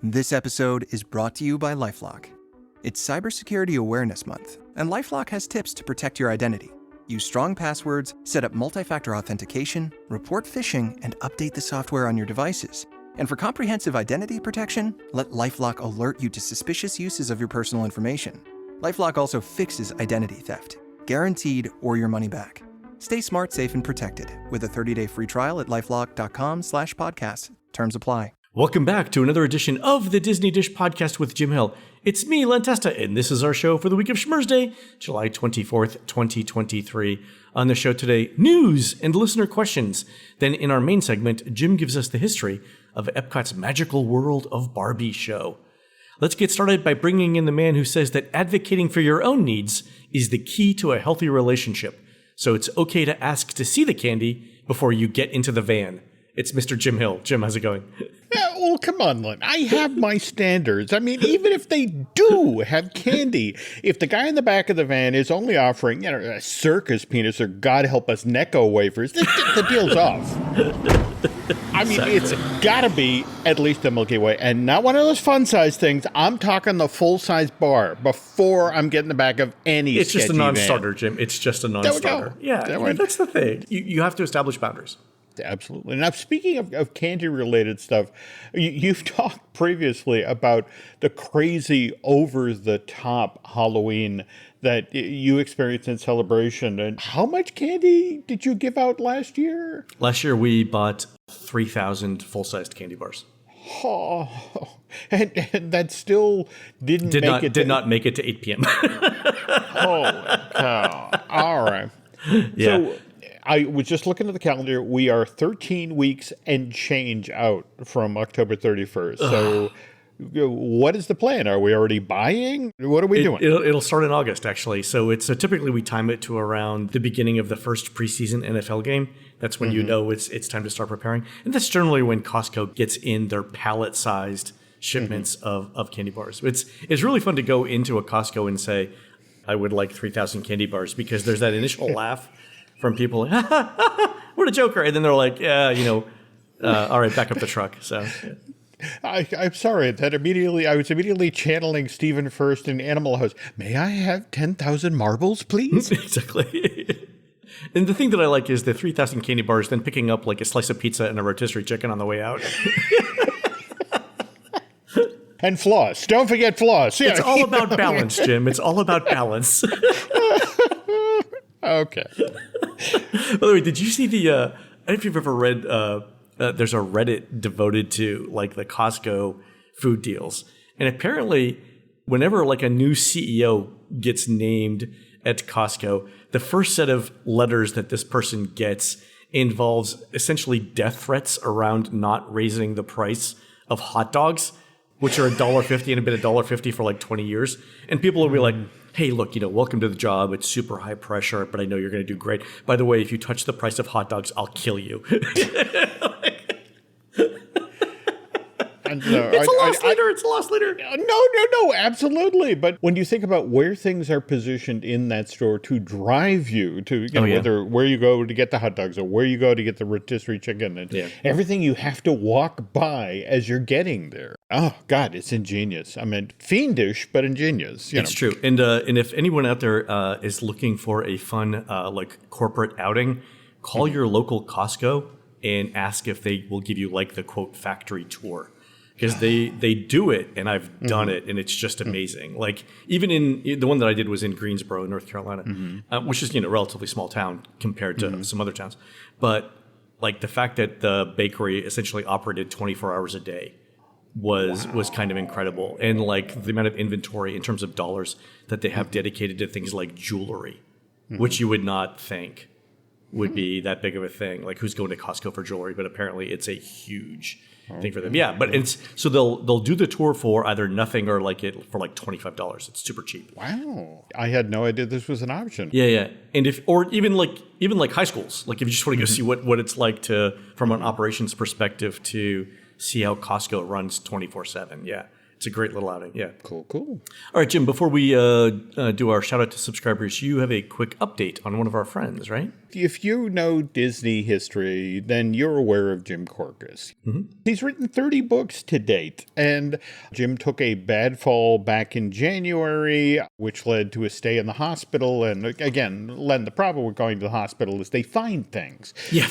This episode is brought to you by LifeLock. It's Cybersecurity Awareness Month, and LifeLock has tips to protect your identity. Use strong passwords, set up multi-factor authentication, report phishing, and update the software on your devices. And for comprehensive identity protection, let LifeLock alert you to suspicious uses of your personal information. LifeLock also fixes identity theft, guaranteed or your money back. Stay smart, safe, and protected with a 30-day free trial at LifeLock.com/podcast. Terms apply. Welcome back to another edition of the Disney Dish Podcast with Jim Hill. It's me, Len Testa, and this is our show for the week of Schmersday, July 24th, 2023. On the show today, news and listener questions. Then in our main segment, Jim gives us the history of Epcot's magical World of Barbie show. Let's get started by bringing in the man who says that advocating for your own needs is the key to a healthy relationship. So it's okay to ask to see the candy before you get into the van. It's Mr. Jim Hill. Jim, how's it going? Yeah, well, come on, Len. I have my standards. I mean, even if they do have candy, if the guy in the back of the van is only offering, a circus penis or, God help us, Necco wafers, the deal's off. I mean, It's got to be at least a Milky Way, and not one of those fun-size things. I'm talking the full-size bar before I'm getting the back of any It's just a non-starter, van. Jim. It's just a non-starter. Yeah, that's the thing. You have to establish boundaries. Absolutely. Now, speaking of candy-related stuff, you've talked previously about the crazy, over-the-top Halloween that you experienced in Celebration. And how much candy did you give out last year? Last year, we bought 3,000 full-sized candy bars. Oh, and that still did not make it to 8 p.m. Holy cow. All right. Yeah. So, I was just looking at the calendar. We are 13 weeks and change out from October 31st. So what is the plan? Are we already buying? What are we doing? It'll start in August, actually. So typically we time it to around the beginning of the first preseason NFL game. That's when you know it's time to start preparing. And that's generally when Costco gets in their pallet-sized shipments of candy bars. It's really fun to go into a Costco and say, I would like 3,000 candy bars, because there's that initial laugh from people, what a joker. And then they're like, yeah, all right, back up the truck. So I'm sorry that I was immediately channeling Stephen First in Animal House. May I have 10,000 marbles, please? Exactly. And the thing that I like is the 3,000 candy bars, then picking up like a slice of pizza and a rotisserie chicken on the way out. And floss. Don't forget floss. Yeah. It's all about balance, Jim. It's all about balance. Okay. By the way, did you see I don't know if you've ever read, there's a Reddit devoted to like the Costco food deals. And apparently whenever like a new CEO gets named at Costco, the first set of letters that this person gets involves essentially death threats around not raising the price of hot dogs, which are $1.50 and have been $1.50 for like 20 years. And people will be like, hey, look, welcome to the job. It's super high pressure, but I know you're going to do great. By the way, if you touch the price of hot dogs, I'll kill you. It's a loss leader. No, absolutely. But when you think about where things are positioned in that store to drive you to, whether where you go to get the hot dogs or where you go to get the rotisserie chicken and everything you have to walk by as you're getting there. Oh, God, it's ingenious. I mean, fiendish, but ingenious. It's true. And if anyone out there is looking for a fun like corporate outing, call your local Costco and ask if they will give you like the quote factory tour. Because they do it, and I've done it, and it's just amazing. Like, even in the one that I did was in Greensboro, North Carolina, which is, a relatively small town compared to some other towns. But, like, the fact that the bakery essentially operated 24 hours a day was kind of incredible. And, like, the amount of inventory in terms of dollars that they have dedicated to things like jewelry, which you would not think would be that big of a thing. Like, who's going to Costco for jewelry? But apparently it's a huge thing for them. Yeah, but so they'll do the tour for either nothing or like it for like $25. It's super cheap. Wow, I had no idea this was an option. Yeah, and even like high schools, like if you just want to go see what it's like to from an operations perspective to see how Costco runs 24/7. Yeah, It's a great little outing. Yeah. Cool. All right, Jim, before we do our shout out to subscribers, you have a quick update on one of our friends, right? If you know Disney history, then you're aware of Jim Korkis. He's written 30 books to date, and Jim took a bad fall back in January, which led to a stay in the hospital. And again, Len, the problem with going to the hospital is they find things. Yeah.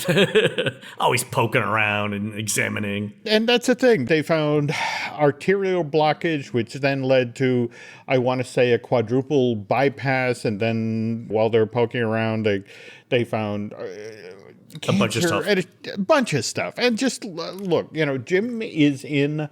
Always poking around and examining. And that's the thing. They found arterial blockage, which then led to, I want to say, a quadruple bypass. And then while they're poking around, they found cancer, a bunch of stuff. And a bunch of stuff. And just look, Jim is in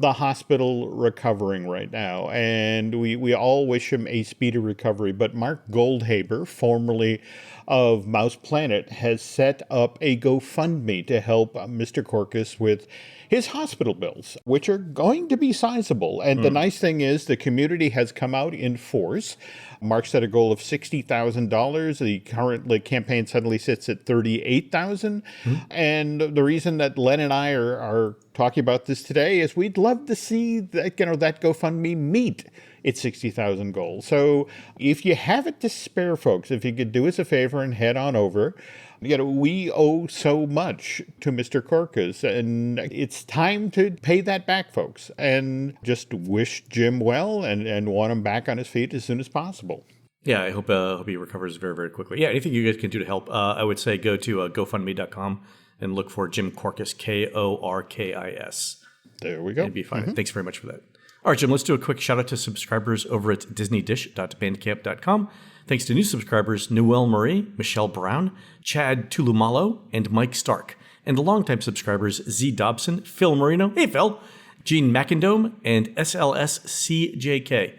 the hospital recovering right now, and we all wish him a speedy recovery. But Mark Goldhaber, formerly of Mouse Planet, has set up a GoFundMe to help Mr. Korkis with his hospital bills, which are going to be sizable. And the nice thing is the community has come out in force. Mark set a goal of $60,000. The current campaign suddenly sits at $38,000. And the reason that Len and I are talking about this today is we'd love to see that, that GoFundMe meet its 60,000 goal. So if you have it to spare, folks, if you could do us a favor and head on over. We owe so much to Mr. Korkis, and it's time to pay that back, folks. And just wish Jim well and want him back on his feet as soon as possible. Yeah, I hope he recovers very, very quickly. Yeah, anything you guys can do to help, I would say go to GoFundMe.com and look for Jim Korkis, Korkis. There we go. It'd be fine. Thanks very much for that. All right, Jim, let's do a quick shout out to subscribers over at disneydish.bandcamp.com. Thanks to new subscribers Noelle Marie, Michelle Brown, Chad Tulumalo, and Mike Stark. And the longtime subscribers Z Dobson, Phil Marino, hey Phil, Gene McIndome, and SLSCJK.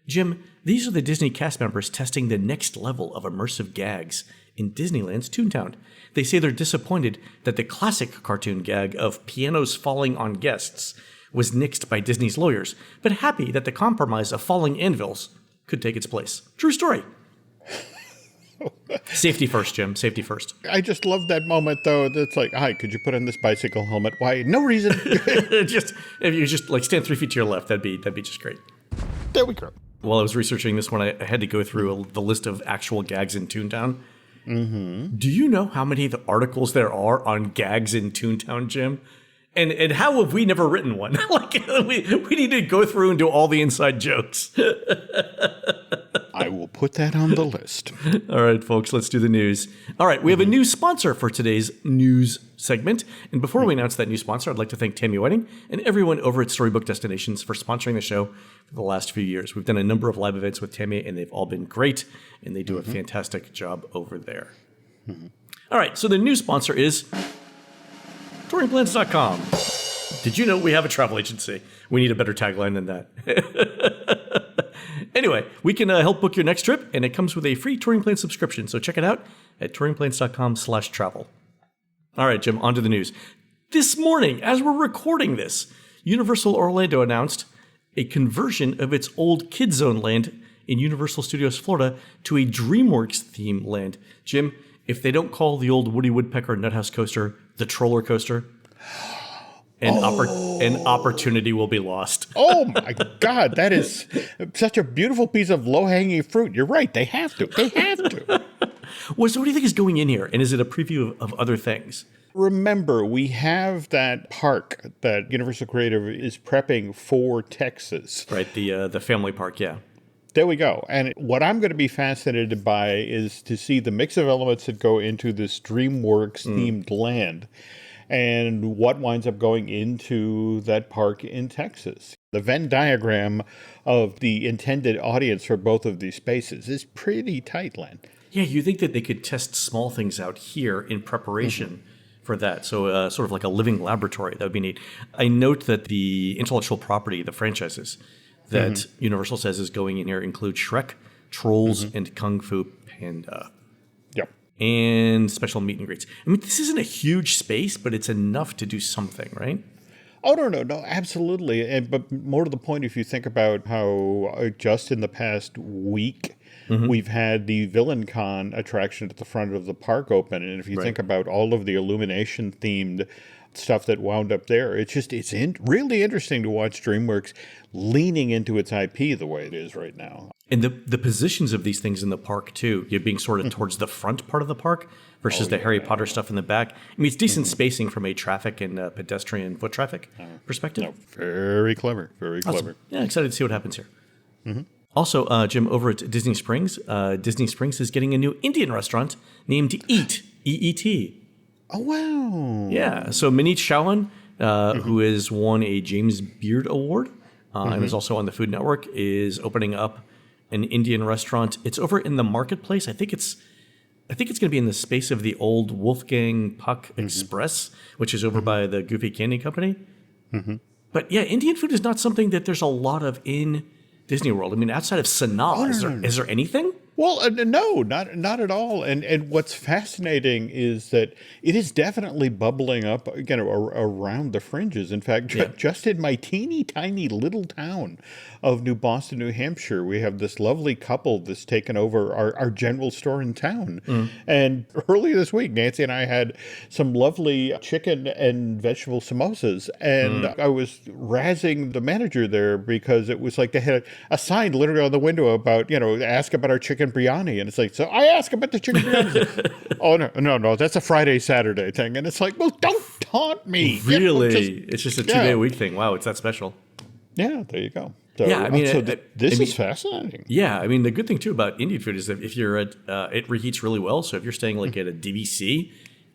Jim, these are the Disney cast members testing the next level of immersive gags in Disneyland's Toontown. They say they're disappointed that the classic cartoon gag of pianos falling on guests was nixed by Disney's lawyers, but happy that the compromise of falling anvils could take its place. True story. Safety first, Jim. Safety first. I just love that moment, though. It's like, hi, could you put on this bicycle helmet? Why? No reason. If you just stand 3 feet to your left, that'd be just great. There we go. While I was researching this one, I had to go through the list of actual gags in Toontown. Do you know how many of the articles there are on gags in Toontown, Jim? And how have we never written one? We need to go through and do all the inside jokes. I will put that on the list. All right, folks, let's do the news. All right, we have a new sponsor for today's news segment. And before we announce that new sponsor, I'd like to thank Tammy Wedding and everyone over at Storybook Destinations for sponsoring the show for the last few years. We've done a number of live events with Tammy, and they've all been great, and they do a fantastic job over there. All right, so the new sponsor is TouringPlans.com. Did you know we have a travel agency? We need a better tagline than that. Anyway, we can help book your next trip, and it comes with a free Touring Plans subscription. So check it out at touringplans.com/travel. All right, Jim, on to the news. This morning, as we're recording this, Universal Orlando announced a conversion of its old Kid Zone land in Universal Studios Florida to a DreamWorks-themed land. Jim, if they don't call the old Woody Woodpecker Nuthouse coaster the Troller Coaster, an opportunity will be lost. Oh my God, that is such a beautiful piece of low-hanging fruit. You're right, they have to. They have to. Well, so what do you think is going in here? And is it a preview of other things? Remember, we have that park that Universal Creative is prepping for Texas. Right, the family park, yeah. There we go. And what I'm going to be fascinated by is to see the mix of elements that go into this DreamWorks-themed land and what winds up going into that park in Texas. The Venn diagram of the intended audience for both of these spaces is pretty tight, Len. Yeah, you think that they could test small things out here in preparation for that. So sort of like a living laboratory. That would be neat. I note that the intellectual property, the franchises that Universal says is going in here include Shrek, Trolls, and Kung Fu Panda. Yep. And special meet and greets. I mean, this isn't a huge space, but it's enough to do something, right? Oh, no, absolutely. But more to the point, if you think about how just in the past week, we've had the Villain Con attraction at the front of the park open. And if you think about all of the Illumination-themed stuff that wound up there. It's really interesting to watch DreamWorks leaning into its IP the way it is right now. And the positions of these things in the park, too, you're being sort of towards the front part of the park versus the Harry Potter stuff in the back. I mean, it's decent spacing from a traffic and pedestrian foot traffic perspective. No, very clever. Very clever. Awesome. Yeah, excited to see what happens here. Also, Jim, over at Disney Springs is getting a new Indian restaurant named Eat, E-E-T. Oh, wow. Yeah, so Minnie Chauhan, who has won a James Beard Award and is also on the Food Network, is opening up an Indian restaurant. It's over in the Marketplace. I think it's going to be in the space of the old Wolfgang Puck Express, which is over by the Goofy Candy Company. But yeah, Indian food is not something that there's a lot of in Disney World. I mean, outside of Sanaa, is there anything? Well, no, not at all. And what's fascinating is that it is definitely bubbling up again around the fringes. In fact, just in my teeny tiny little town of New Boston, New Hampshire, we have this lovely couple that's taken over our general store in town. And earlier this week, Nancy and I had some lovely chicken and vegetable samosas. And I was razzing the manager there because it was like they had a sign literally on the window about, ask about our chicken biryani. And it's like, so I ask about the chicken biryani. Oh, no, that's a Friday, Saturday thing. And it's like, well, don't taunt me. Really? It's just a 2-day-a-week thing. Wow, it's that special. Yeah, there you go. So, yeah, I mean, this is fascinating. Yeah, I mean, the good thing, too, about Indian food is that if you're at, it reheats really well. So if you're staying like at a DVC,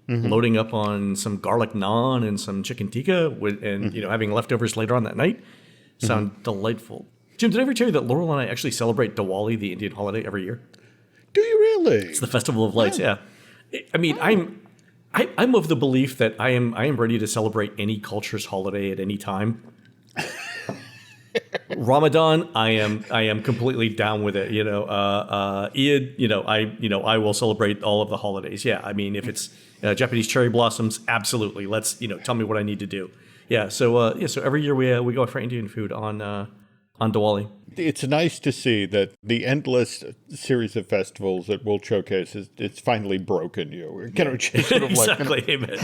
loading up on some garlic naan and some chicken tikka and, having leftovers later on that night, sound delightful. Jim, did I ever tell you that Laurel and I actually celebrate Diwali, the Indian holiday, every year? Do you really? It's the Festival of Lights, yeah. I mean, I'm of the belief that I am ready to celebrate any culture's holiday at any time. Ramadan, I am completely down with it. Eid, I will celebrate all of the holidays. Yeah, I mean, if it's Japanese cherry blossoms, absolutely. Let's tell me what I need to do. Yeah, so every year we go for Indian food on Diwali. It's nice to see that the endless series of festivals that World Showcase it's finally broken you. Just sort of exactly, amen.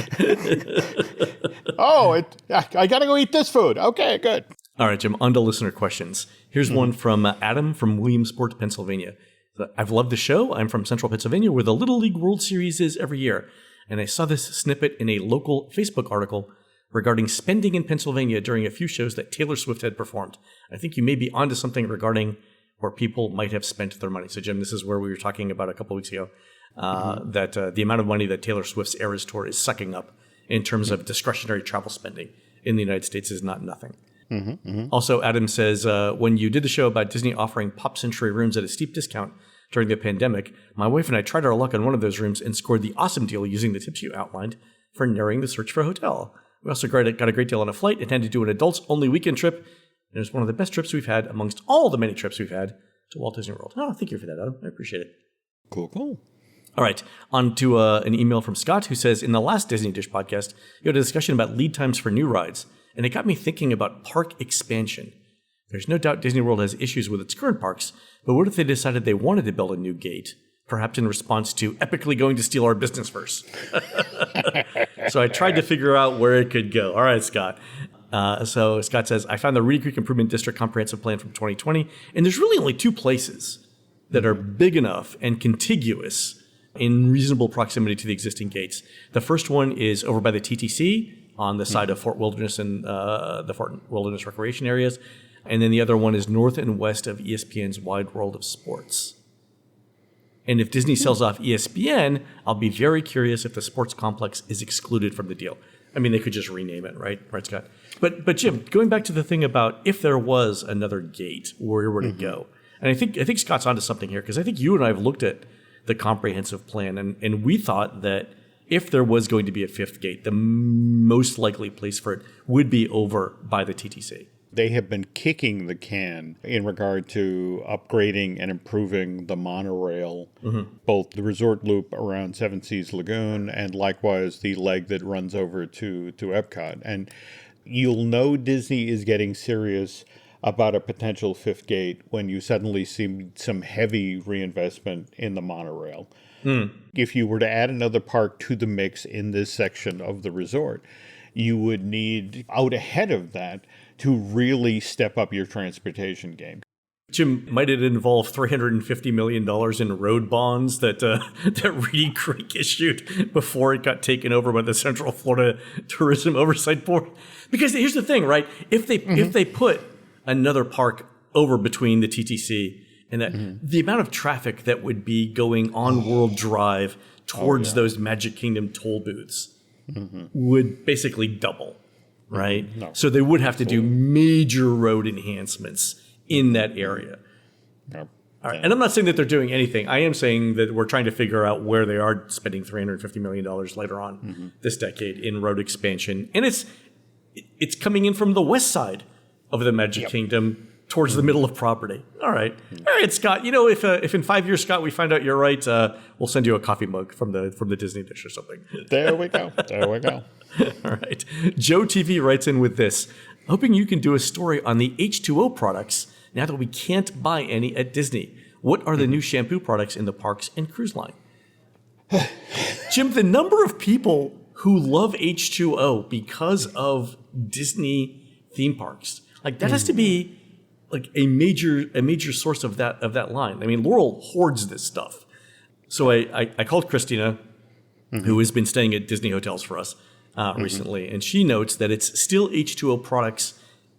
I got to go eat this food. Okay, good. All right, Jim, on to listener questions. Here's one from Adam from Williamsport, Pennsylvania. I've loved the show. I'm from Central Pennsylvania, where the Little League World Series is every year. And I saw this snippet in a local Facebook article regarding spending in Pennsylvania during a few shows that Taylor Swift had performed. I think you may be onto something regarding where people might have spent their money. So, Jim, this is where we were talking about a couple weeks ago, that the amount of money that Taylor Swift's Eras Tour is sucking up in terms of discretionary travel spending in the United States is not nothing. Also, Adam says, when you did the show about Disney offering Pop Century rooms at a steep discount during the pandemic, my wife and I tried our luck on one of those rooms and scored the awesome deal using the tips you outlined for narrowing the search for a hotel. We also got a great deal on a flight, intended to do an adults-only weekend trip, and it was one of the best trips we've had amongst all the many trips we've had to Walt Disney World. Oh, thank you for that, Adam. I appreciate it. Cool. All right, on to an email from Scott, who says, in the last Disney Dish podcast, you had a discussion about lead times for new rides, and it got me thinking about park expansion. There's no doubt Disney World has issues with its current parks, but what if they decided they wanted to build a new gate? Perhaps in response to epically going to steal our business first. So I tried to figure out where it could go. All right, Scott. So Scott says, I found the Reedy Creek Improvement District Comprehensive Plan from 2020, and there's really only two places that are big enough and contiguous in reasonable proximity to the existing gates. The first one is over by the TTC on the side of Fort Wilderness and the Fort Wilderness Recreation areas. And then the other one is north and west of ESPN's Wide World of Sports. And if Disney sells off ESPN, I'll be very curious if the sports complex is excluded from the deal. I mean, they could just rename it, right? Right, Scott? But Jim, going back to the thing about if there was another gate, where would it go? And I think Scott's onto something here, because I think you and I have looked at the comprehensive plan, and we thought that if there was going to be a fifth gate, the most likely place for it would be over by the TTC. They have been kicking the can in regard to upgrading and improving the monorail, both the resort loop around Seven Seas Lagoon and likewise the leg that runs over to Epcot. And you'll know Disney is getting serious about a potential fifth gate when you suddenly see some heavy reinvestment in the monorail. If you were to add another park to the mix in this section of the resort, you would need out ahead of that to really step up your transportation game. Jim, might it involve $350 million in road bonds that Reedy Creek issued before it got taken over by the Central Florida Tourism Oversight Board? Because here's the thing, right? If they put another park over between the TTC and that, the amount of traffic that would be going on World Drive towards those Magic Kingdom toll booths would basically double, right? No. So they would have to do major road enhancements in that area. Yep. All right. And I'm not saying that they're doing anything. I am saying that we're trying to figure out where they are spending $350 million later on this decade in road expansion. And it's coming in from the west side of the Magic Kingdom towards the middle of property. All right. All right, Scott. You know, if in 5 years, Scott, we find out you're right, we'll send you a coffee mug from the Disney dish or something. There we go. There we go. All right. Joe TV writes in with this. Hoping you can do a story on the H2O products now that we can't buy any at Disney. What are the new shampoo products in the parks and cruise line? Jim, the number of people who love H2O because of Disney theme parks, like that has to be like a major source of that line. I mean, Laurel hoards this stuff. So I called Christina, who has been staying at Disney hotels for us recently, and she notes that it's still H2O products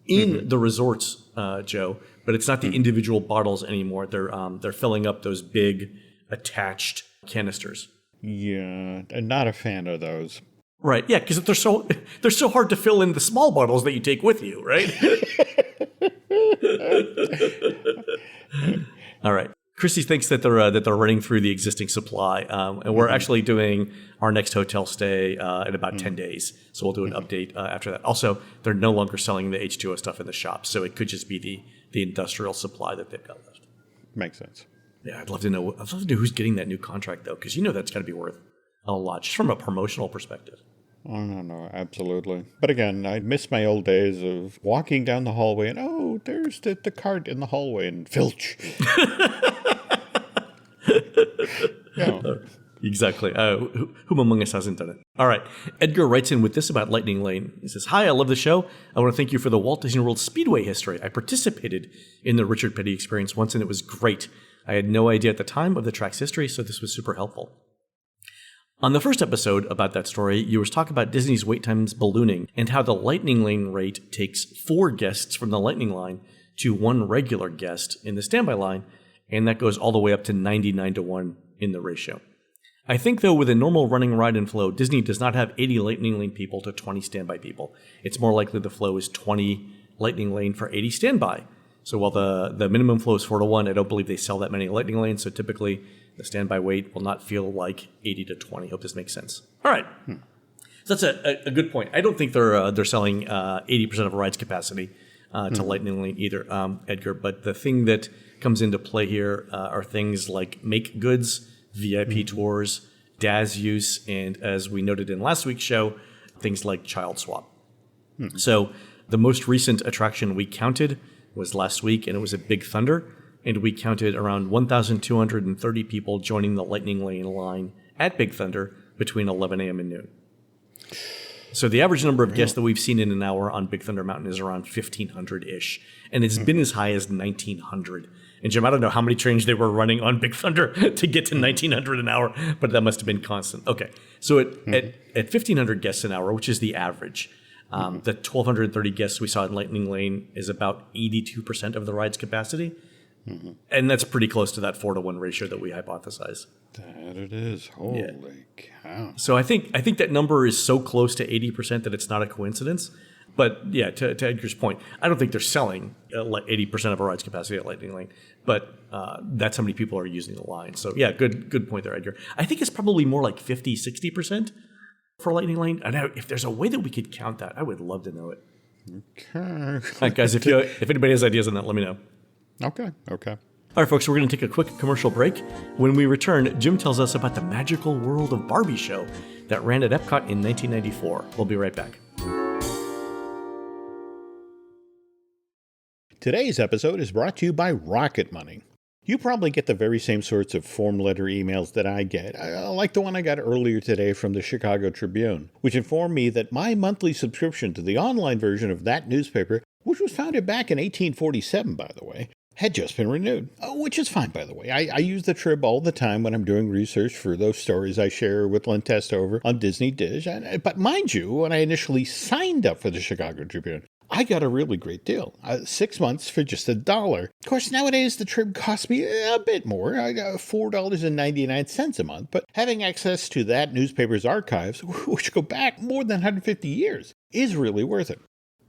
in the resorts, Joe, but it's not the individual bottles anymore. They're filling up those big attached canisters. Yeah, I'm not a fan of those. Right, yeah, because they're so hard to fill in the small bottles that you take with you, right? All right. Christy thinks that they're running through the existing supply, and we're actually doing our next hotel stay in about 10 days. So we'll do an update after that. Also, they're no longer selling the H2O stuff in the shop, so it could just be the industrial supply that they've got left. Makes sense. Yeah, I'd love to know who's getting that new contract though, because that's got to be worth a lot just from a promotional perspective. Oh, no, absolutely. But again, I miss my old days of walking down the hallway and, there's the cart in the hallway and filch. Exactly. Whom among us hasn't done it? All right. Edgar writes in with this about Lightning Lane. He says, "Hi, I love the show. I want to thank you for the Walt Disney World Speedway history. I participated in the Richard Petty experience once, and it was great. I had no idea at the time of the track's history, so this was super helpful. On the first episode about that story, you were talking about Disney's wait times ballooning and how the Lightning Lane rate takes 4 guests from the Lightning Line to 1 regular guest in the standby line, and that goes all the way up to 99-1 in the ratio. I think, though, with a normal running ride and flow, Disney does not have 80 Lightning Lane people to 20 standby people. It's more likely the flow is 20 Lightning Lane for 80 standby. So while the minimum flow is 4-1, I don't believe they sell that many Lightning Lanes, so typically the standby wait will not feel like 80-20. Hope this makes sense. All right. So that's a good point. I don't think they're selling 80% of a ride's capacity to Lightning Lane either, Edgar. But the thing that comes into play here are things like make goods, VIP tours, DAS use, and as we noted in last week's show, things like child swap. So the most recent attraction we counted was last week, and it was at Big Thunder, and we counted around 1,230 people joining the Lightning Lane line at Big Thunder between 11 a.m. and noon. So the average number of guests that we've seen in an hour on Big Thunder Mountain is around 1,500-ish, and it's been as high as 1,900. And Jim, I don't know how many trains they were running on Big Thunder to get to 1,900 an hour, but that must have been constant. Okay, so at 1,500 guests an hour, which is the average, the 1,230 guests we saw in Lightning Lane is about 82% of the ride's capacity. And that's pretty close to that 4-1 ratio that we hypothesized. That it is. Holy cow. So I think that number is so close to 80% that it's not a coincidence. But yeah, to Edgar's point, I don't think they're selling 80% of a ride's capacity at Lightning Lane, but that's how many people are using the line. So yeah, good point there, Edgar. I think it's probably more like 50, 60% for Lightning Lane. And if there's a way that we could count that, I would love to know it. Okay. All right, guys, if anybody has ideas on that, let me know. Okay. All right, folks, we're going to take a quick commercial break. When we return, Jim tells us about the magical World of Barbie show that ran at Epcot in 1994. We'll be right back. Today's episode is brought to you by Rocket Money. You probably get the very same sorts of form letter emails that I get, like the one I got earlier today from the Chicago Tribune, which informed me that my monthly subscription to the online version of that newspaper, which was founded back in 1847, by the way, had just been renewed, which is fine, by the way. I use the Trib all the time when I'm doing research for those stories I share with Len Testa over on Disney Dish. But mind you, when I initially signed up for the Chicago Tribune, I got a really great deal. 6 months for just $1. Of course, nowadays the Trib costs me a bit more. I got $4.99 a month. But having access to that newspaper's archives, which go back more than 150 years, is really worth it.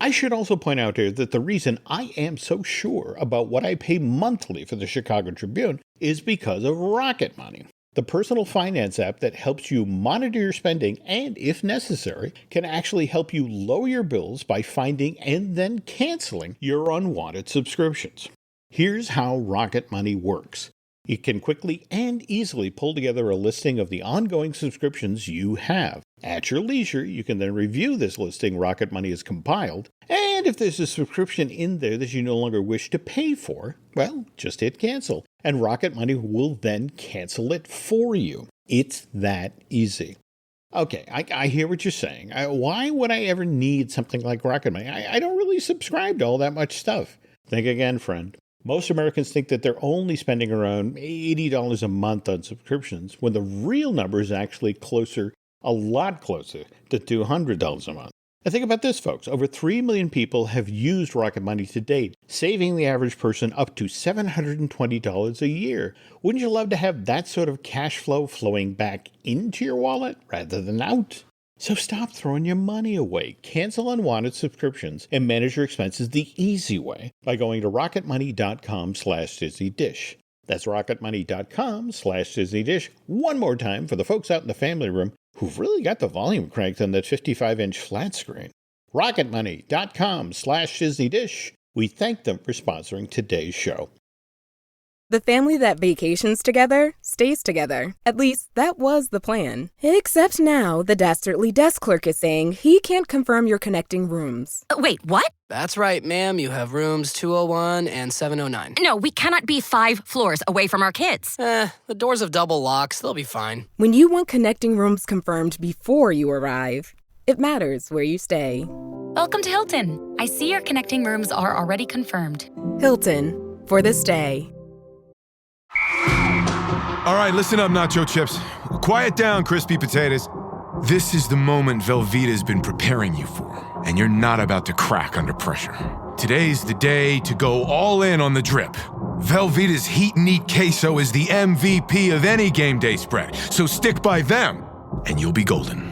I should also point out here that the reason I am so sure about what I pay monthly for the Chicago Tribune is because of Rocket Money, the personal finance app that helps you monitor your spending and, if necessary, can actually help you lower your bills by finding and then canceling your unwanted subscriptions. Here's how Rocket Money works. It can quickly and easily pull together a listing of the ongoing subscriptions you have. At your leisure, you can then review this listing Rocket Money has compiled, and if there's a subscription in there that you no longer wish to pay for, well, just hit cancel, and Rocket Money will then cancel it for you. It's that easy. Okay, I hear what you're saying. Why would I ever need something like Rocket Money? I don't really subscribe to all that much stuff. Think again, friend. Most Americans think that they're only spending around $80 a month on subscriptions, when the real number is actually a lot closer to $200 a month. And think about this, folks. Over 3 million people have used Rocket Money to date, saving the average person up to $720 a year. Wouldn't you love to have that sort of cash flow flowing back into your wallet rather than out? So stop throwing your money away. Cancel unwanted subscriptions and manage your expenses the easy way by going to rocketmoney.com/DisneyDish. That's rocketmoney.com/DisneyDish. One more time for the folks out in the family room who've really got the volume cranked on that 55-inch flat screen. rocketmoney.com/DisneyDish. We thank them for sponsoring today's show. The family that vacations together stays together. At least, that was the plan. Except now, the dastardly desk clerk is saying he can't confirm your connecting rooms. Wait, what? That's right, ma'am. You have rooms 201 and 709. No, we cannot be 5 floors away from our kids. The doors have double locks. They'll be fine. When you want connecting rooms confirmed before you arrive, it matters where you stay. Welcome to Hilton. I see your connecting rooms are already confirmed. Hilton, for the stay. All right, listen up, nacho chips. Quiet down, crispy potatoes. This is the moment Velveeta's been preparing you for, and you're not about to crack under pressure. Today's the day to go all in on the drip. Velveeta's Heat and Eat Queso is the MVP of any game day spread, so stick by them, and you'll be golden.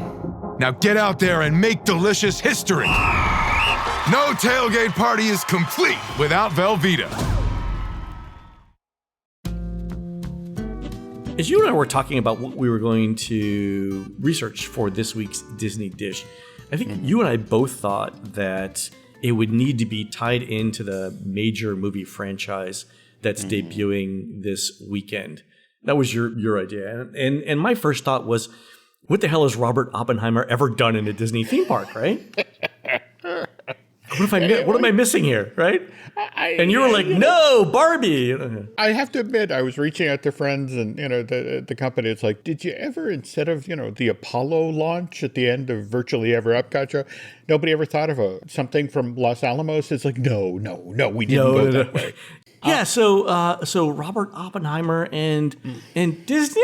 Now get out there and make delicious history. No tailgate party is complete without Velveeta. As you and I were talking about what we were going to research for this week's Disney Dish, I think you and I both thought that it would need to be tied into the major movie franchise that's debuting this weekend. That was your idea. And my first thought was, what the hell has Robert Oppenheimer ever done in a Disney theme park, right? What am I missing here, right? And you were like, no, Barbie. I have to admit, I was reaching out to friends and, the company. It's like, did you ever, instead of, the Apollo launch at the end of virtually every Epcot show, nobody ever thought of something from Los Alamos? It's like, no, we didn't go that way. Yeah, so Robert Oppenheimer and Disney,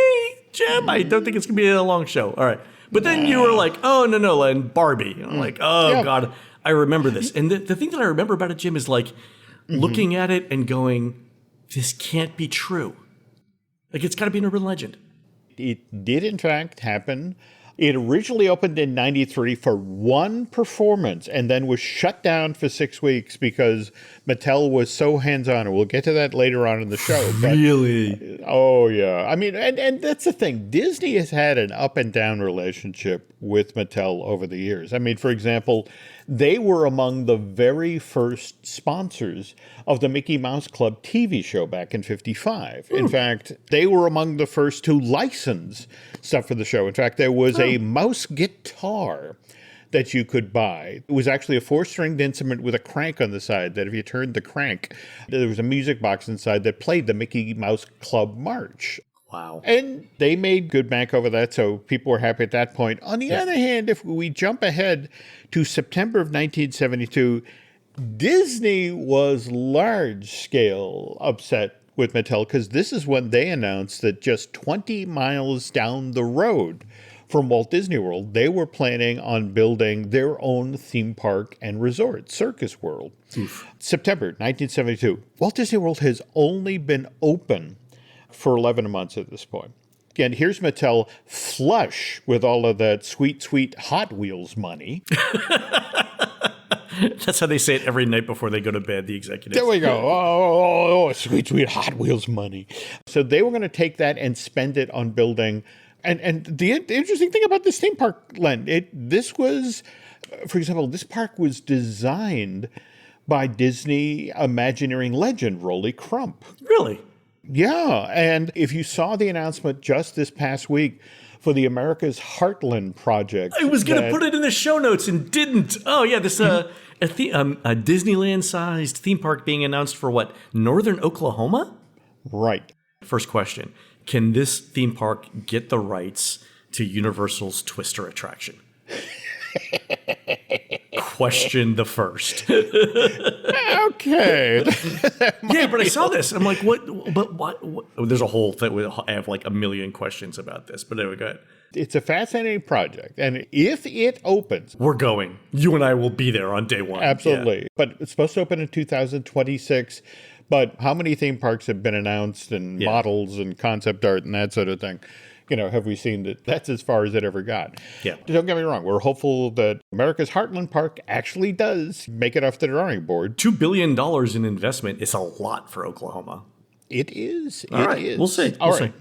Jim, I don't think it's going to be a long show. All right. But then you were like, oh, no, and Barbie. And I'm like, oh, God. I remember this. And the thing that I remember about it, Jim, is like looking at it and going, this can't be true. Like, it's got to be an urban legend. It did, in fact, happen. It originally opened in 93 for one performance and then was shut down for 6 weeks because Mattel was so hands-on. And we'll get to that later on in the show. Really? Oh, yeah. I mean, and that's the thing. Disney has had an up and down relationship with Mattel over the years. I mean, for example, they were among the very first sponsors of the Mickey Mouse Club TV show back in 55. In fact, they were among the first to license stuff for the show. In fact, there was a mouse guitar that you could buy. It was actually a 4-stringed instrument with a crank on the side that if you turned the crank, there was a music box inside that played the Mickey Mouse Club March. Wow. And they made good bank over that, so people were happy at that point. On the other hand, if we jump ahead to September of 1972, Disney was large-scale upset with Mattel because this is when they announced that just 20 miles down the road from Walt Disney World, they were planning on building their own theme park and resort, Circus World. Oof. September 1972. Walt Disney World has only been open for 11 months at this point. And here's Mattel flush with all of that sweet, sweet Hot Wheels money. That's how they say it every night before they go to bed, the executives. There we go. Oh, sweet, sweet Hot Wheels money. So they were going to take that and spend it on building. And the interesting thing about this theme park, Len, this was, for example, this park was designed by Disney Imagineering legend Rolly Crump. Really? Yeah, and if you saw the announcement just this past week for the America's Heartland project. I was going to put it in the show notes and didn't. Oh, yeah, this a Disneyland-sized theme park being announced for what, northern Oklahoma? Right. First question, can this theme park get the rights to Universal's Twister attraction? Question the first. Okay. Yeah, but I saw this. I'm like, what? But what? There's a whole thing. I have like a million questions about this. But anyway, go ahead. It's a fascinating project. And if it opens... We're going. You and I will be there on day one. Absolutely. Yeah. But it's supposed to open in 2026. But how many theme parks have been announced and models and concept art and that sort of thing? You know, have we seen that? That's as far as it ever got. Yeah. Don't get me wrong. We're hopeful that America's Heartland Park actually does make it off the drawing board. $2 billion in investment is a lot for Oklahoma. It is. All right. Is. We'll see. All right.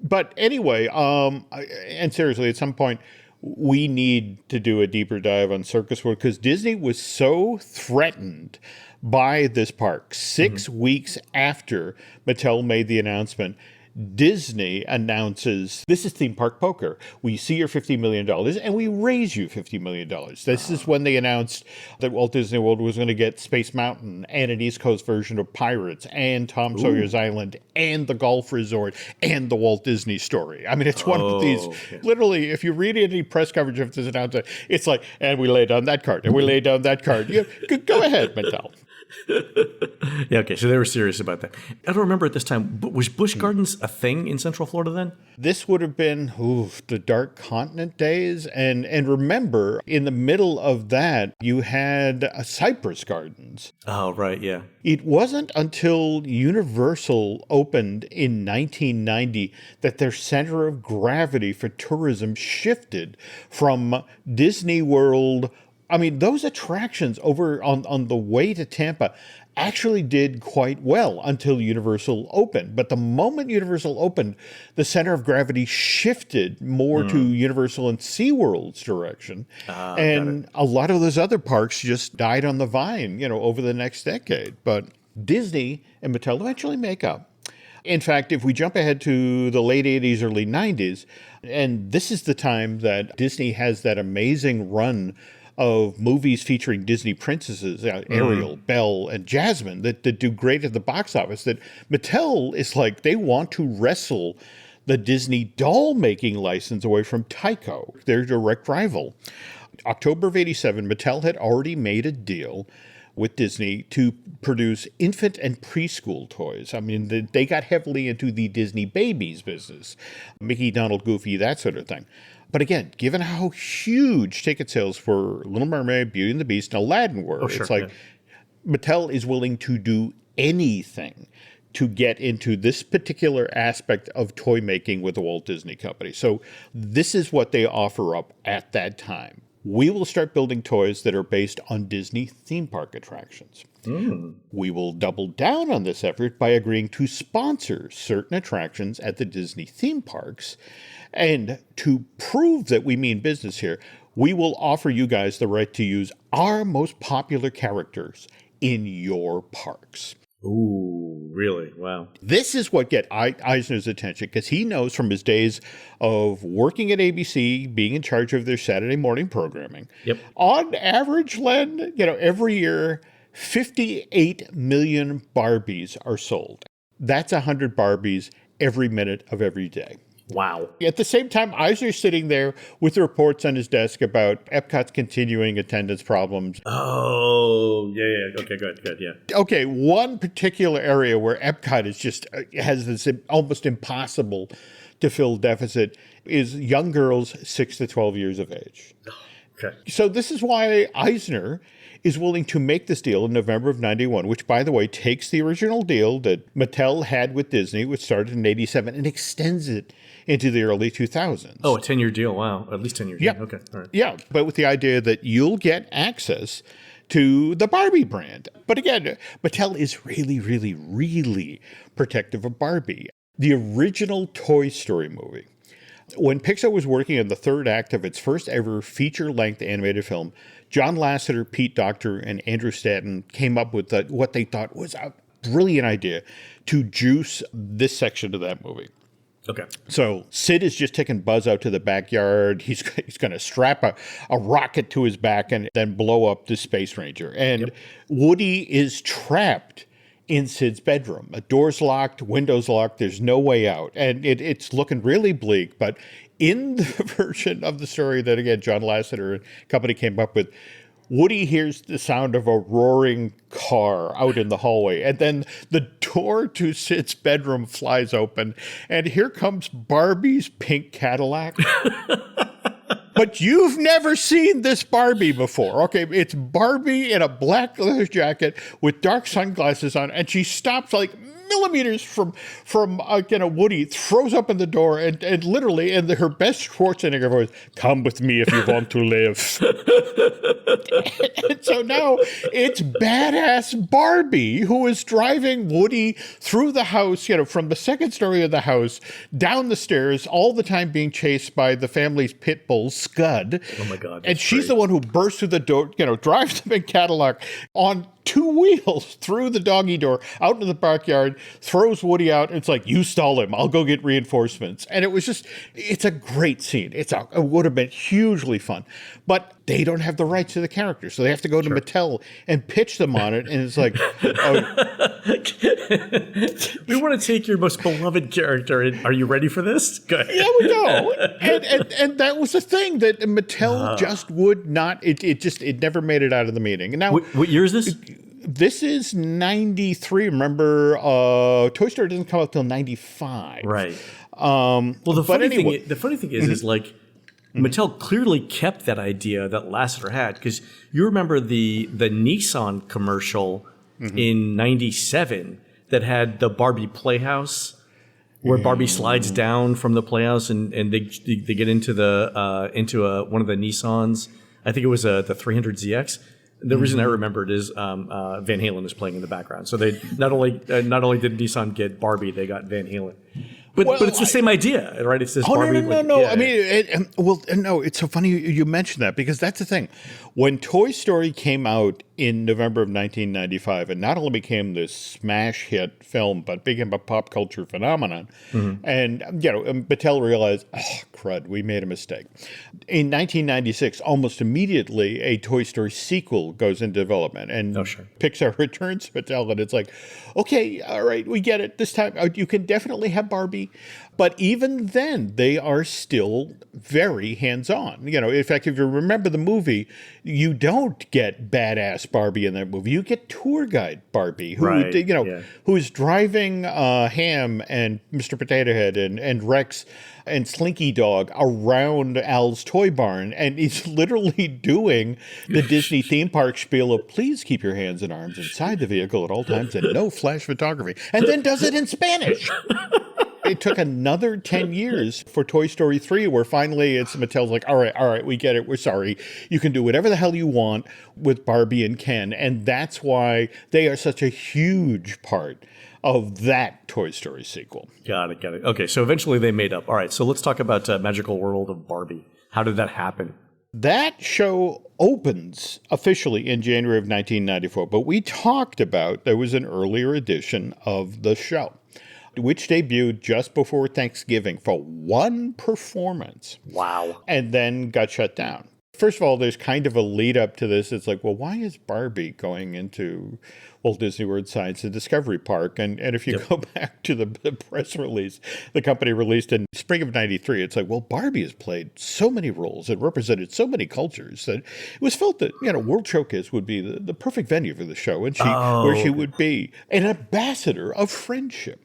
But anyway, and seriously, at some point, we need to do a deeper dive on Circus World because Disney was so threatened by this park. 6 weeks after Mattel made the announcement, Disney announces, this is theme park poker. We see your $50 million and we raise you $50 million. This is when they announced that Walt Disney World was going to get Space Mountain and an East Coast version of Pirates and Tom Sawyer's Island and the golf resort and the Walt Disney Story. I mean, it's one of these, literally, if you read any press coverage of this announcement, it's like, and we lay down that card and we lay down that card. Go ahead, Mattel. Yeah, okay, so they were serious about that. I don't remember at this time, but was Busch Gardens a thing in Central Florida then? This would have been the Dark Continent days. And remember, in the middle of that, you had Cypress Gardens. Oh, right, yeah. It wasn't until Universal opened in 1990 that their center of gravity for tourism shifted from Disney World. I mean, those attractions over on the way to Tampa actually did quite well until Universal opened. But the moment Universal opened, the center of gravity shifted more to Universal and SeaWorld's direction. And a lot of those other parks just died on the vine, over the next decade. But Disney and Mattel eventually make up. In fact, if we jump ahead to the late 80s, early 90s, and this is the time that Disney has that amazing run of movies featuring Disney princesses, Ariel, Belle, and Jasmine, that do great at the box office, that Mattel is like, they want to wrestle the Disney doll-making license away from Tyco, their direct rival. October of 87, Mattel had already made a deal with Disney to produce infant and preschool toys. I mean, they got heavily into the Disney babies business, Mickey, Donald, Goofy, that sort of thing. But again, given how huge ticket sales for Little Mermaid, Beauty and the Beast, and Aladdin were, it's like Mattel is willing to do anything to get into this particular aspect of toy making with the Walt Disney Company. So this is what they offer up at that time. We will start building toys that are based on Disney theme park attractions. We will double down on this effort by agreeing to sponsor certain attractions at the Disney theme parks. And to prove that we mean business here, we will offer you guys the right to use our most popular characters in your parks. Ooh. Really? Wow. This is what get Eisner's attention, because he knows from his days of working at ABC, being in charge of their Saturday morning programming. Yep. On average, Len, every year, 58 million Barbies are sold. That's 100 Barbies every minute of every day. Wow. At the same time, Eisner's sitting there with the reports on his desk about Epcot's continuing attendance problems. Oh, yeah. Okay, good, yeah. Okay, one particular area where Epcot is just has this almost impossible to fill deficit is young girls 6 to 12 years of age. Okay. So this is why Eisner is willing to make this deal in November of 91, which, by the way, takes the original deal that Mattel had with Disney, which started in 87, and extends it into the early 2000s. Oh, a 10-year deal. Wow. At least 10 years. Yeah. Okay. All right. Yeah, but with the idea that you'll get access to the Barbie brand. But again, Mattel is really, really, really protective of Barbie. The original Toy Story movie, when Pixar was working on the third act of its first ever feature-length animated film, John Lasseter, Pete Docter, and Andrew Stanton came up with what they thought was a brilliant idea to juice this section of that movie. Okay. So Sid is just taking Buzz out to the backyard. He's going to strap a rocket to his back and then blow up the Space Ranger. And Woody is trapped in Sid's bedroom. The door's locked, windows locked. There's no way out. And it's looking really bleak. But in the version of the story that, again, John Lasseter and company came up with, Woody hears the sound of a roaring car out in the hallway, and then the door to Sid's bedroom flies open, and here comes Barbie's pink Cadillac. But you've never seen this Barbie before. Okay, it's Barbie in a black leather jacket with dark sunglasses on, and she stops like millimeters from Woody, throws open the door, and literally in her best Schwarzenegger voice, "Come with me if you want to live." and so now it's badass Barbie who is driving Woody through the house, from the second story of the house, down the stairs, all the time being chased by the family's pit bull, Scud. Oh my God. And she's the one who bursts through the door, drives the big Cadillac on 2 wheels through the doggy door, out into the backyard, throws Woody out, and it's like, "You stall him, I'll go get reinforcements." And it's a great scene. It would have been hugely fun. But they don't have the rights to the characters, so they have to go to Mattel and pitch them on it, and it's like, we want to take your most beloved character, and are you ready for this? Good. Here we go. And that was the thing, that Mattel just would not, it never made it out of the meeting. And now, what year is this? This is 93. Remember, Toy Story doesn't come out till 95. Right. Well, the funny thing is like, Mattel clearly kept that idea that Lasseter had, because you remember the Nissan commercial in 97 that had the Barbie Playhouse, where Barbie slides down from the Playhouse and they get into one of the Nissans. I think it was the 300ZX. The reason I remember it is Van Halen is playing in the background. So they not only did Nissan get Barbie, they got Van Halen. But it's the same idea, right? It's this Barbie. No. Yeah. I mean, no, it's so funny you mentioned that, because that's the thing. When Toy Story came out in November of 1995, and not only became this smash hit film, but became a pop culture phenomenon, and, Mattel realized, oh, crud, we made a mistake. In 1996, almost immediately, a Toy Story sequel goes into development, and Pixar returns Mattel, and it's like, okay, all right, we get it. This time, you can definitely have Barbie. But even then, they are still very hands-on. In fact, if you remember the movie, you don't get badass Barbie in that movie. You get tour guide Barbie, who who is driving Ham and Mr. Potato Head and Rex and Slinky Dog around Al's toy barn, and he's literally doing the Disney theme park spiel of, "Please keep your hands and arms inside the vehicle at all times and no flash photography," and then does it in Spanish. It took another 10 years for Toy Story 3, where finally Mattel's like, all right, we get it. We're sorry. You can do whatever the hell you want with Barbie and Ken. And that's why they are such a huge part of that Toy Story sequel. Got it. Okay, so eventually they made up. All right, so let's talk about Magical World of Barbie. How did that happen? That show opens officially in January of 1994, but we talked about there was an earlier edition of the show, which debuted just before Thanksgiving for one performance. Wow. And then got shut down. First of all, there's kind of a lead up to this. It's like, well, why is Barbie going into Walt Disney World Science and Discovery Park? And if you go back to the press release the company released in spring of 93, it's like, well, Barbie has played so many roles and represented so many cultures that it was felt that, World Showcase would be the perfect venue for the show. And where she would be an ambassador of friendship.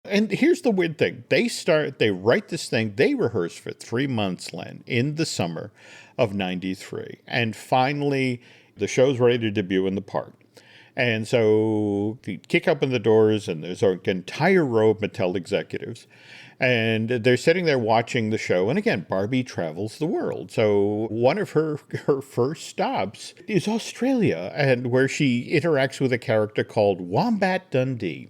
And here's the weird thing. They write this thing, they rehearse for 3 months, Len, in the summer of 93. And finally, the show's ready to debut in the park. And so you kick open the doors, and there's an entire row of Mattel executives. And they're sitting there watching the show. And again, Barbie travels the world. So one of her first stops is Australia, and where she interacts with a character called Wombat Dundee.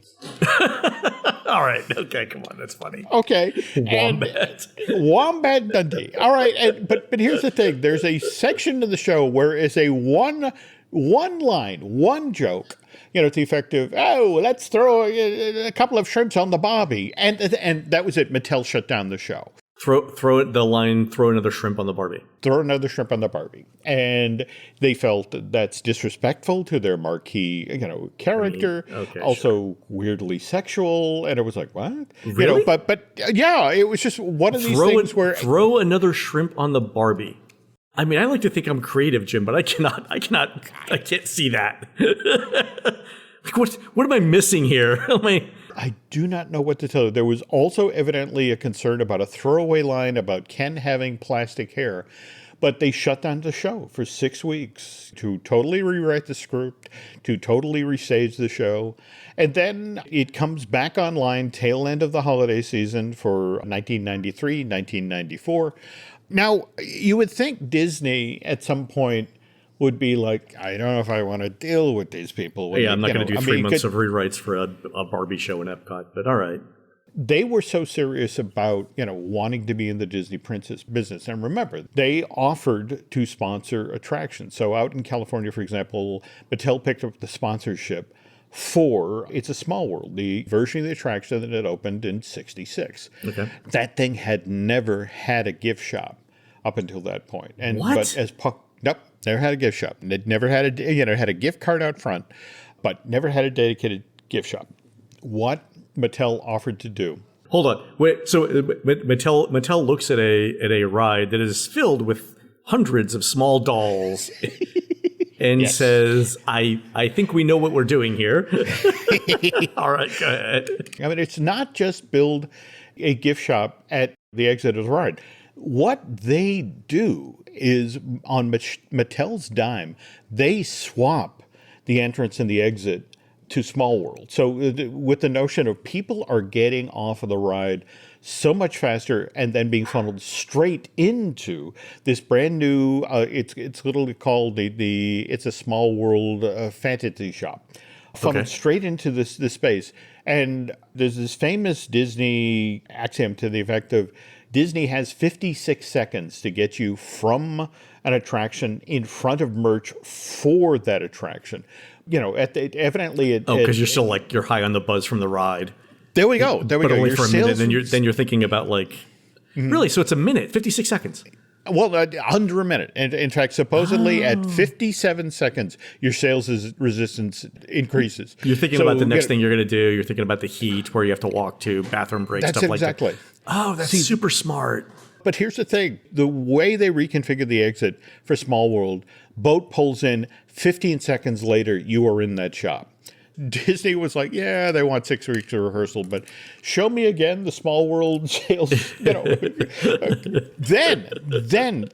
All right. Okay. Come on. That's funny. Okay. Wombat. Wombat Dundee. All right. But here's the thing. There's a section of the show where it's a one line, one joke, to the effect of, oh, let's throw a couple of shrimps on the Barbie. And that was it. Mattel shut down the show. Throw another shrimp on the Barbie. Throw another shrimp on the Barbie. And they felt that's disrespectful to their marquee, character. Okay, also weirdly sexual. And it was like, what? Really? But yeah, it was just one of these things where... Throw another shrimp on the Barbie. I mean, I like to think I'm creative, Jim, but I can't see that. Like, what am I missing here? I do not know what to tell you. There was also evidently a concern about a throwaway line about Ken having plastic hair, but they shut down the show for 6 weeks to totally rewrite the script, to totally restage the show. And then it comes back online tail end of the holiday season for 1993, 1994. Now, you would think Disney at some point would be like, I don't know if I want to deal with these people. I'm not going to do 3 months of rewrites for a Barbie show in Epcot, but all right. They were so serious about, wanting to be in the Disney princess business. And remember, they offered to sponsor attractions. So out in California, for example, Mattel picked up the sponsorship for It's a Small World, the version of the attraction that had opened in 66. Okay. That thing had never had a gift shop up until that point. And what? Nope, never had a gift shop. It never had had a gift card out front, but never had a dedicated gift shop. What Mattel offered to do. Hold on. Wait, so Mattel looks at a ride that is filled with hundreds of small dolls and says, I think we know what we're doing here. All right, go ahead. I mean, it's not just build a gift shop at the exit of the ride. What they do is, on Mattel's dime, they swap the entrance and the exit to Small World. So with the notion of people are getting off of the ride so much faster and then being funneled straight into this brand new, it's literally called the It's a Small World fantasy shop. Funneled straight into this space. And there's this famous Disney axiom to the effect of Disney has 56 seconds to get you from an attraction in front of merch for that attraction. Evidently... because you're still you're high on the buzz from the ride. There we go. But only for a minute, then you're thinking about really, so it's a minute, 56 seconds. Well, under a minute. And in fact, supposedly at 57 seconds, your sales resistance increases. You're thinking about the next thing you're going to do. You're thinking about the heat, where you have to walk to, bathroom breaks, stuff like that. That's exactly. Oh, that's super smart. But here's the thing. The way they reconfigured the exit for Small World, boat pulls in, 15 seconds later, you are in that shop. Disney was like, yeah, they want 6 weeks of rehearsal, but show me again the Small World sales. Then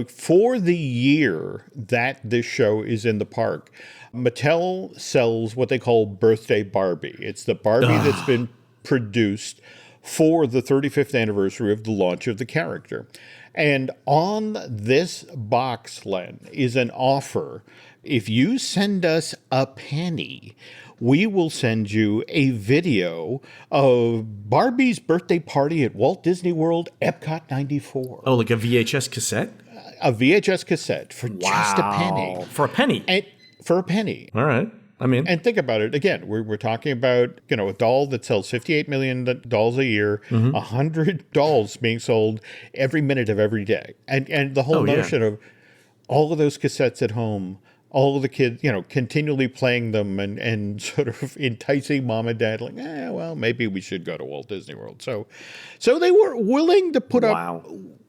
for the year that this show is in the park, Mattel sells what they call Birthday Barbie. It's the Barbie that's been produced for the 35th anniversary of the launch of the character. And on this box, Len, is an offer. If you send us a penny, we will send you a video of Barbie's birthday party at Walt Disney World, Epcot 94. Oh, like a VHS cassette? a VHS cassette for just a penny. For a penny? For a penny. All right. I mean, and think about it again. We're talking about a doll that sells 58 million dolls a year, 100 dolls being sold every minute of every day, and the whole notion of all of those cassettes at home, all of the kids, continually playing them and sort of enticing mom and dad, like, well, maybe we should go to Walt Disney World. So they were willing to put up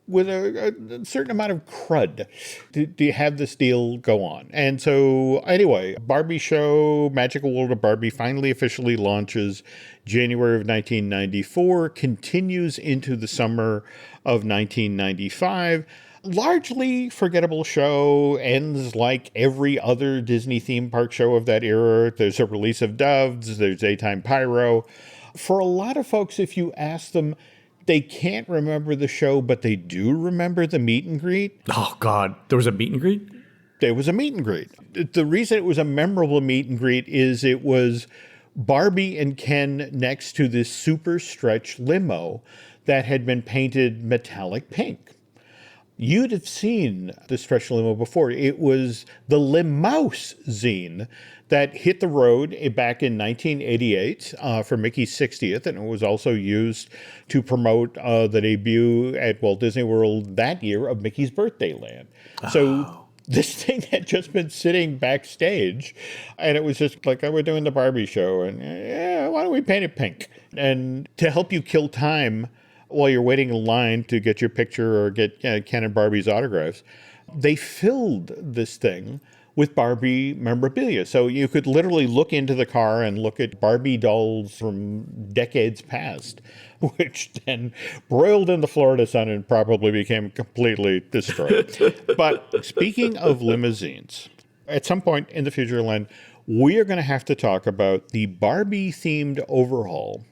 with a certain amount of crud to have this deal go on. And so anyway, Barbie show, Magical World of Barbie finally officially launches January of 1994, continues into the summer of 1995. Largely forgettable show, ends like every other Disney theme park show of that era. There's a release of doves, there's daytime pyro. For a lot of folks, if you ask them, they can't remember the show, but they do remember the meet and greet. Oh, God. There was a meet and greet? There was a meet and greet. The reason it was a memorable meet and greet is it was Barbie and Ken next to this super stretch limo that had been painted metallic pink. You'd have seen the stretch limo before. It was the Limmouse zine that hit the road back in 1988 for Mickey's 60th, and it was also used to promote the debut at Walt Disney World that year of Mickey's Birthday Land. So this thing had just been sitting backstage, and it was just like, we're doing the Barbie show, and why don't we paint it pink? And to help you kill time while you're waiting in line to get your picture or get Ken and Barbie's autographs, they filled this thing with Barbie memorabilia. So you could literally look into the car and look at Barbie dolls from decades past, which then broiled in the Florida sun and probably became completely destroyed. But speaking of limousines, at some point in the future, Len, we are going to have to talk about the Barbie-themed overhaul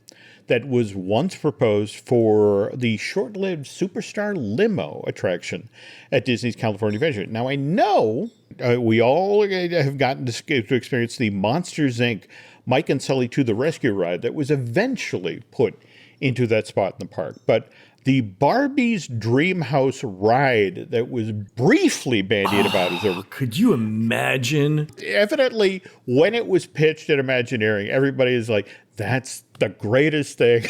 that was once proposed for the short-lived Superstar Limo attraction at Disney's California Adventure. Now, I know we all have gotten to experience the Monsters, Inc. Mike and Sully to the Rescue ride that was eventually put into that spot in the park. But the Barbie's Dream House ride that was briefly bandied about is over. Could you imagine? Evidently, when it was pitched at Imagineering, everybody is like, that's the greatest thing,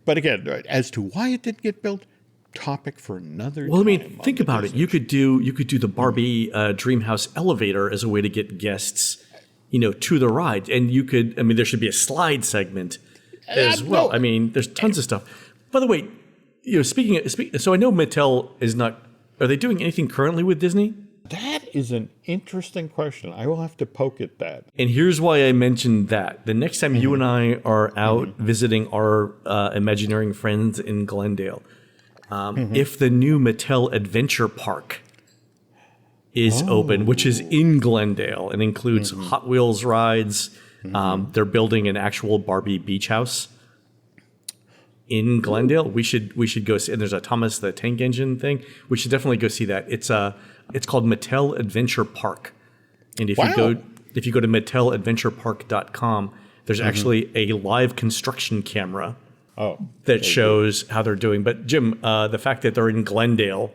but again, as to why it didn't get built, topic for another time. Well, I mean, think about it. You could do the Barbie Dreamhouse elevator as a way to get guests, to the ride. And you could, there should be a slide segment as well. No. I mean, there's tons of stuff. By the way, so I know Mattel is not, are they doing anything currently with Disney? That is an interesting question. I will have to poke at that. And here's why I mentioned that. The next time you and I are out visiting our Imagineering friends in Glendale, if the new Mattel Adventure Park is open, which is in Glendale and includes Hot Wheels rides, they're building an actual Barbie beach house in Glendale. We should go see, and there's a Thomas the Tank Engine thing. We should definitely go see that. It's called Mattel Adventure Park. And if you go to matteladventurepark.com, there's actually a live construction camera that shows how they're doing. But Jim, the fact that they're in Glendale,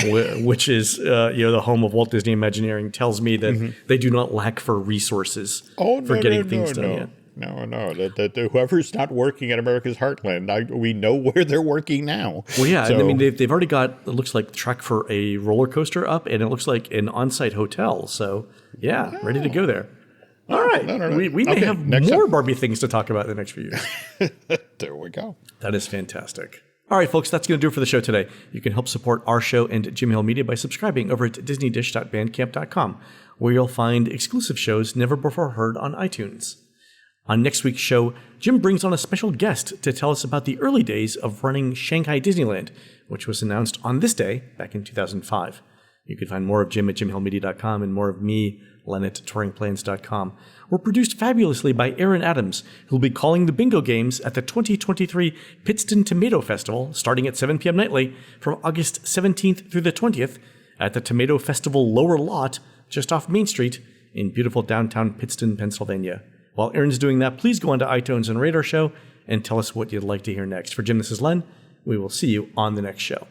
which is the home of Walt Disney Imagineering, tells me that they do not lack for resources for getting things done yet. No. That whoever's not working at America's Heartland, we know where they're working now. Well, yeah. So, they've already got, it looks like, the track for a roller coaster up, and it looks like an on-site hotel. So, ready to go there. All right. No. We may have more Barbie things to talk about in the next few years. There we go. That is fantastic. All right, folks, that's going to do it for the show today. You can help support our show and Jim Hill Media by subscribing over at disneydish.bandcamp.com, where you'll find exclusive shows never before heard on iTunes. On next week's show, Jim brings on a special guest to tell us about the early days of running Shanghai Disneyland, which was announced on this day back in 2005. You can find more of Jim at jimhillmedia.com and more of me, Len at TouringPlans.com. We're produced fabulously by Aaron Adams, who'll be calling the bingo games at the 2023 Pittston Tomato Festival, starting at 7 p.m. nightly from August 17th through the 20th at the Tomato Festival Lower Lot, just off Main Street in beautiful downtown Pittston, Pennsylvania. While Aaron's doing that, please go onto iTunes and rate our show and tell us what you'd like to hear next. For Jim, this is Len. We will see you on the next show.